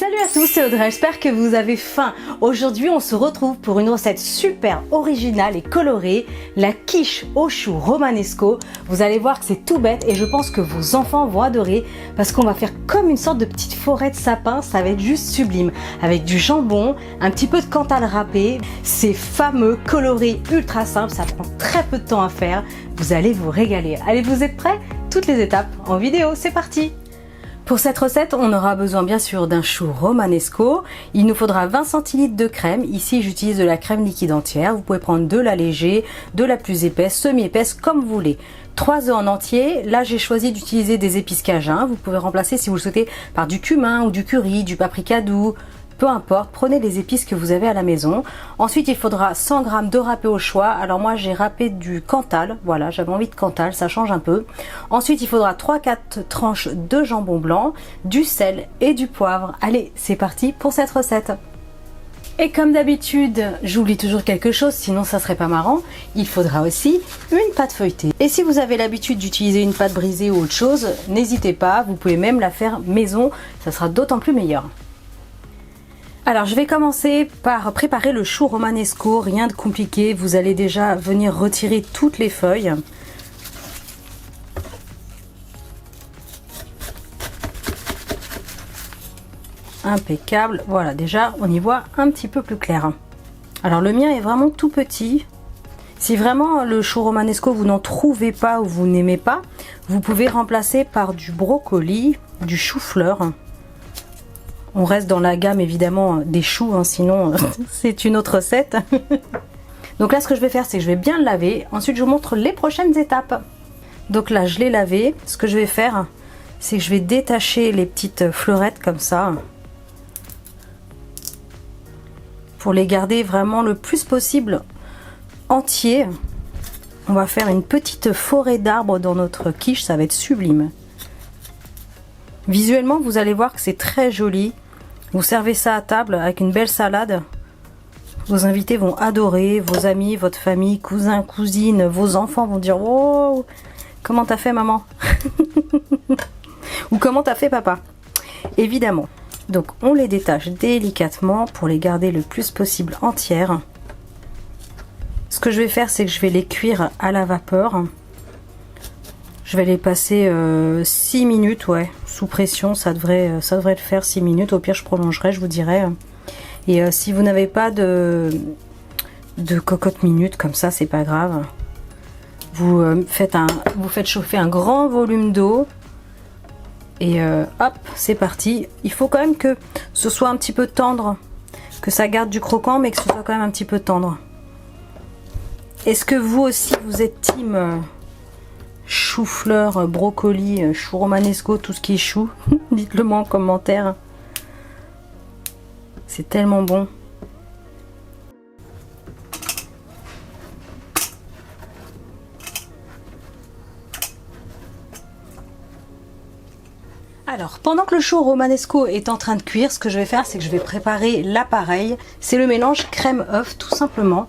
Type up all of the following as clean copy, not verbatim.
Salut à tous, c'est Audrey, j'espère que vous avez faim. Aujourd'hui, on se retrouve pour une recette super originale et colorée, la quiche au chou romanesco. Vous allez voir que c'est tout bête et je pense que vos enfants vont adorer parce qu'on va faire comme une sorte de petite forêt de sapin, ça va être juste sublime. Avec du jambon, un petit peu de Cantal râpé, c'est fameux, coloré, ultra simple, ça prend très peu de temps à faire. Vous allez vous régaler. Allez, vous êtes prêts? Toutes les étapes en vidéo, c'est parti! Pour cette recette, on aura besoin bien sûr d'un chou romanesco. Il nous faudra 20 centilitres de crème. Ici, j'utilise de la crème liquide entière. Vous pouvez prendre de la léger, de la plus épaisse, semi-épaisse, comme vous voulez. 3 œufs en entier. Là, j'ai choisi d'utiliser des épices cajun. Vous pouvez remplacer, si vous le souhaitez, par du cumin ou du curry, du paprika doux. Peu importe, prenez les épices que vous avez à la maison. Ensuite, il faudra 100 g de râpé au choix. Alors moi, j'ai râpé du Cantal. Voilà, j'avais envie de Cantal, ça change un peu. Ensuite, il faudra 3-4 tranches de jambon blanc, du sel et du poivre. Allez, c'est parti pour cette recette. Et comme d'habitude, j'oublie toujours quelque chose, sinon ça serait pas marrant. Il faudra aussi une pâte feuilletée. Et si vous avez l'habitude d'utiliser une pâte brisée ou autre chose, n'hésitez pas, vous pouvez même la faire maison, ça sera d'autant plus meilleur. Alors je vais commencer par préparer le chou romanesco, rien de compliqué, vous allez déjà venir retirer toutes les feuilles. Impeccable, voilà, déjà on y voit un petit peu plus clair. Alors le mien est vraiment tout petit. Si vraiment le chou romanesco vous n'en trouvez pas ou vous n'aimez pas, vous pouvez remplacer par du brocoli, du chou-fleur. On reste dans la gamme évidemment des choux, hein, sinon c'est une autre recette. Donc là ce que je vais faire c'est que je vais bien le laver. Ensuite je vous montre les prochaines étapes. Donc là je l'ai lavé. Ce que je vais faire c'est que je vais détacher les petites fleurettes comme ça. Pour les garder vraiment le plus possible entiers. On va faire une petite forêt d'arbres dans notre quiche, ça va être sublime. Visuellement vous allez voir que c'est très joli. Vous servez ça à table avec une belle salade. Vos invités vont adorer, vos amis, votre famille, cousins, cousines, vos enfants vont dire « Wow, comment t'as fait maman ?» ou « Comment t'as fait papa ?» Évidemment. Donc on les détache délicatement pour les garder le plus possible entières. Ce que je vais faire c'est que je vais les cuire à la vapeur. Je vais les passer 6 minutes, ouais, sous pression, ça devrait le faire 6 minutes. Au pire, je prolongerai, je vous dirai. Et si vous n'avez pas de cocotte minute, comme ça, c'est pas grave. Vous faites chauffer un grand volume d'eau. Et hop, c'est parti. Il faut quand même que ce soit un petit peu tendre, que ça garde du croquant, mais que ce soit quand même un petit peu tendre. Est-ce que vous aussi, vous êtes team chou-fleur, brocoli, chou romanesco, tout ce qui est chou? Dites-le moi en commentaire. C'est tellement bon. Alors, pendant que le chou romanesco est en train de cuire, ce que je vais faire, c'est que je vais préparer l'appareil. C'est le mélange crème-œuf, tout simplement.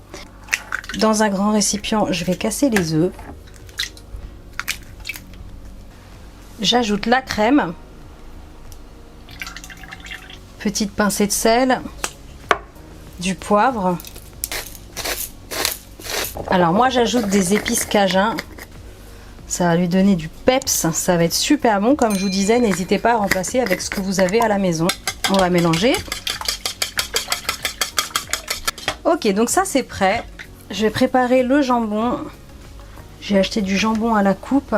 Dans un grand récipient, je vais casser les œufs. J'ajoute la crème, petite pincée de sel, du poivre. Alors moi j'ajoute des épices cajun, ça va lui donner du peps, ça va être super bon. Comme je vous disais, n'hésitez pas à remplacer avec ce que vous avez à la maison. On va mélanger. Ok, donc ça c'est prêt. Je vais préparer le jambon. J'ai acheté du jambon à la coupe.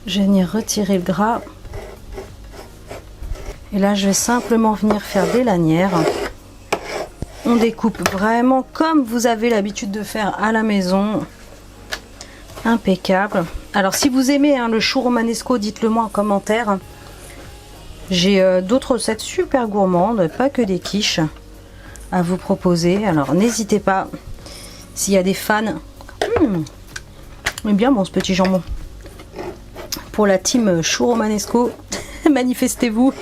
Je vais venir retirer le gras. Et là, je vais simplement venir faire des lanières. On découpe vraiment comme vous avez l'habitude de faire à la maison. Impeccable. Alors, si vous aimez le chou romanesco, dites-le moi en commentaire. J'ai d'autres recettes super gourmandes, pas que des quiches, à vous proposer. Alors, n'hésitez pas. S'il y a des fans. Il est bien bon ce petit jambon. Pour la team chou romanesco, manifestez-vous.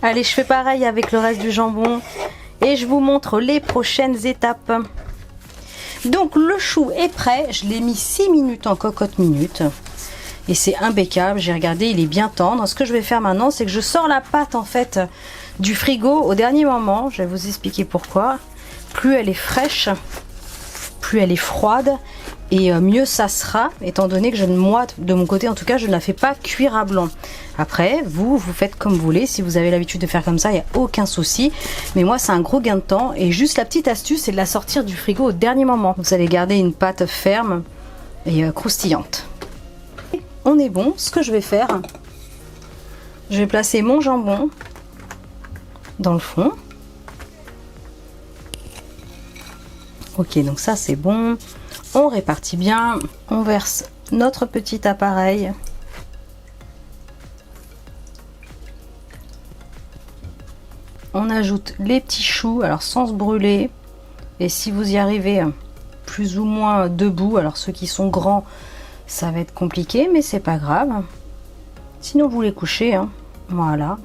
Allez, je fais pareil avec le reste du jambon et je vous montre les prochaines étapes. Donc le chou est prêt, je l'ai mis 6 minutes en cocotte minute. Et c'est impeccable, j'ai regardé, il est bien tendre. Ce que je vais faire maintenant, c'est que je sors la pâte en fait du frigo au dernier moment. Je vais vous expliquer pourquoi. Plus elle est fraîche, plus elle est froide et mieux ça sera, étant donné que moi de mon côté en tout cas je ne la fais pas cuire à blanc. Après vous faites comme vous voulez, si vous avez l'habitude de faire comme ça il n'y a aucun souci, mais moi c'est un gros gain de temps. Et juste la petite astuce, c'est de la sortir du frigo au dernier moment. Vous allez garder une pâte ferme et croustillante. On est bon. Ce que je vais faire, je vais placer mon jambon dans le fond. Ok, donc ça c'est bon. On répartit bien. On verse notre petit appareil. On ajoute les petits choux, alors sans se brûler. Et si vous y arrivez plus ou moins debout, alors ceux qui sont grands, ça va être compliqué, mais c'est pas grave. Sinon vous les couchez, hein. Voilà.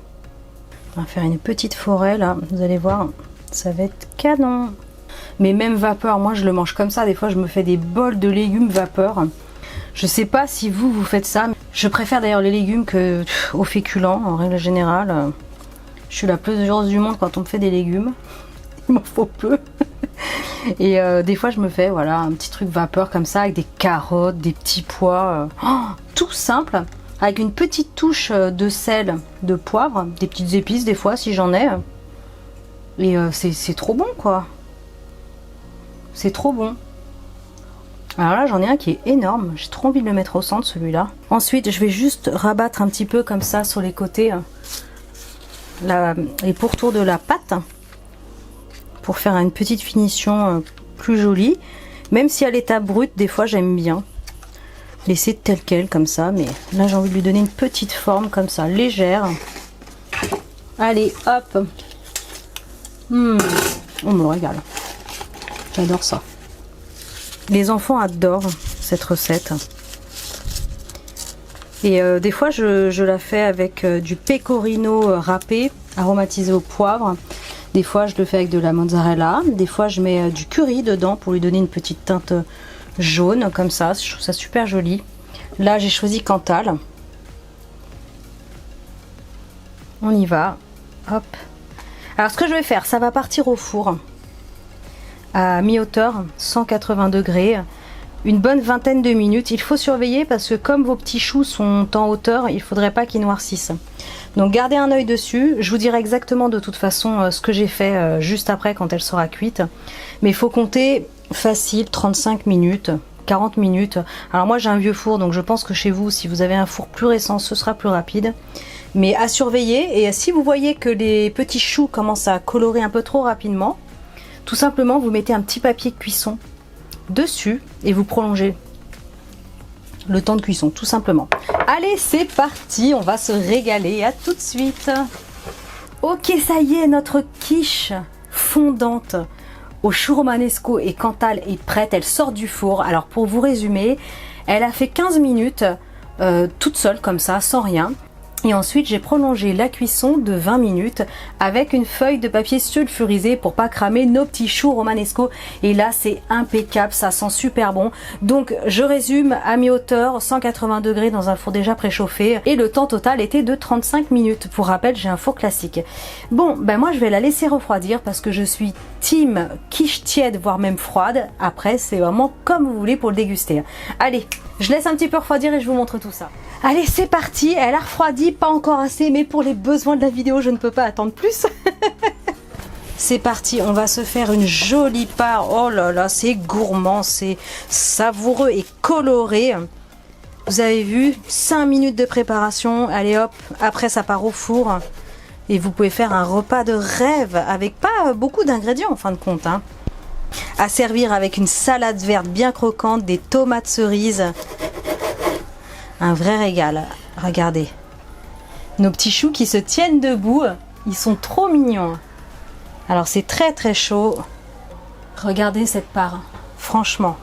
On va faire une petite forêt là. Vous allez voir, ça va être canon. Mais même vapeur, moi je le mange comme ça. Des fois je me fais des bols de légumes vapeur. Je sais pas si vous faites ça. Je préfère d'ailleurs les légumes aux féculents en règle générale. Je suis la plus heureuse du monde quand on me fait des légumes. Il m'en faut peu. Et des fois je me fais voilà un petit truc vapeur comme ça avec des carottes, des petits pois. Tout simple. Avec une petite touche de sel, de poivre, des petites épices des fois si j'en ai. Et c'est trop bon quoi. C'est trop bon. Alors là j'en ai un qui est énorme. J'ai trop envie de le mettre au centre celui-là. Ensuite je vais juste rabattre un petit peu comme ça sur les côtés les pourtours de la pâte. Pour faire une petite finition plus jolie. Même si à l'état brut des fois j'aime bien. Laisser tel quel comme ça. Mais là j'ai envie de lui donner une petite forme comme ça. Légère. Allez hop. On me régale. J'adore ça. Les enfants adorent cette recette. Et des fois je la fais avec du pecorino râpé, aromatisé au poivre. Des fois je le fais avec de la mozzarella. Des fois je mets du curry dedans pour lui donner une petite teinte jaune comme ça. Je trouve ça super joli. Là j'ai choisi Cantal. On y va. Hop. Alors ce que je vais faire, ça va partir au four. À mi-hauteur, 180 degrés, une bonne vingtaine de minutes. Il faut surveiller parce que comme vos petits choux sont en hauteur, il ne faudrait pas qu'ils noircissent. Donc gardez un œil dessus. Je vous dirai exactement de toute façon ce que j'ai fait juste après quand elle sera cuite. Mais il faut compter facile 35 minutes, 40 minutes. Alors moi j'ai un vieux four donc je pense que chez vous, si vous avez un four plus récent, ce sera plus rapide. Mais à surveiller. Et si vous voyez que les petits choux commencent à colorer un peu trop rapidement, tout simplement, vous mettez un petit papier de cuisson dessus et vous prolongez le temps de cuisson, tout simplement. Allez, c'est parti, on va se régaler. À tout de suite. Ok, ça y est, notre quiche fondante au chou romanesco et Cantal est prête. Elle sort du four. Alors, pour vous résumer, elle a fait 15 minutes toute seule, comme ça, sans rien. Et ensuite j'ai prolongé la cuisson de 20 minutes avec une feuille de papier sulfurisé pour pas cramer nos petits choux romanesco. Et là c'est impeccable, ça sent super bon. Donc je résume, à mi-hauteur, 180 degrés dans un four déjà préchauffé. Et le temps total était de 35 minutes. Pour rappel, j'ai un four classique. Bon, ben moi je vais la laisser refroidir parce que je suis team quiche tiède, voire même froide. Après c'est vraiment comme vous voulez pour le déguster. Allez, je laisse un petit peu refroidir et je vous montre tout ça. Allez, c'est parti. Elle a refroidi, pas encore assez, mais pour les besoins de la vidéo, je ne peux pas attendre plus. C'est parti, on va se faire une jolie part. Oh là là, c'est gourmand, c'est savoureux et coloré. Vous avez vu, 5 minutes de préparation. Allez hop, après ça part au four. Et vous pouvez faire un repas de rêve avec pas beaucoup d'ingrédients en fin de compte. Hein. À servir avec une salade verte bien croquante, des tomates cerises. Un vrai régal, regardez. Nos petits choux qui se tiennent debout, ils sont trop mignons. Alors c'est très très chaud. Regardez cette part, franchement,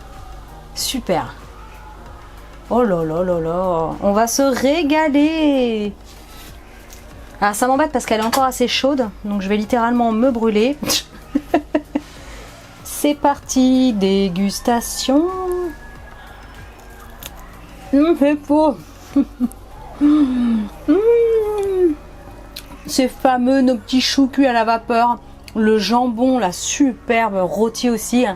super. Oh là là là là, on va se régaler. Alors ça m'embête parce qu'elle est encore assez chaude, donc je vais littéralement me brûler. C'est parti, dégustation. C'est beau. Ces fameux, nos petits choux cuits à la vapeur. Le jambon, là, superbe, rôti aussi.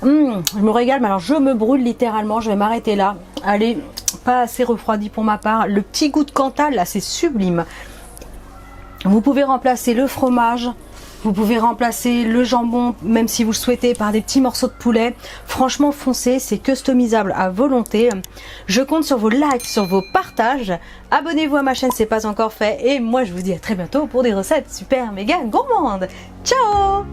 Je me régale, mais alors je me brûle littéralement, je vais m'arrêter là. Allez, pas assez refroidi pour ma part. Le petit goût de Cantal, là, c'est sublime. Vous pouvez remplacer le fromage, vous pouvez remplacer le jambon, même si vous le souhaitez, par des petits morceaux de poulet. Franchement, foncez, c'est customisable à volonté. Je compte sur vos likes, sur vos partages. Abonnez-vous à ma chaîne si ce n'est pas encore fait. Et moi, je vous dis à très bientôt pour des recettes super méga gourmandes. Ciao!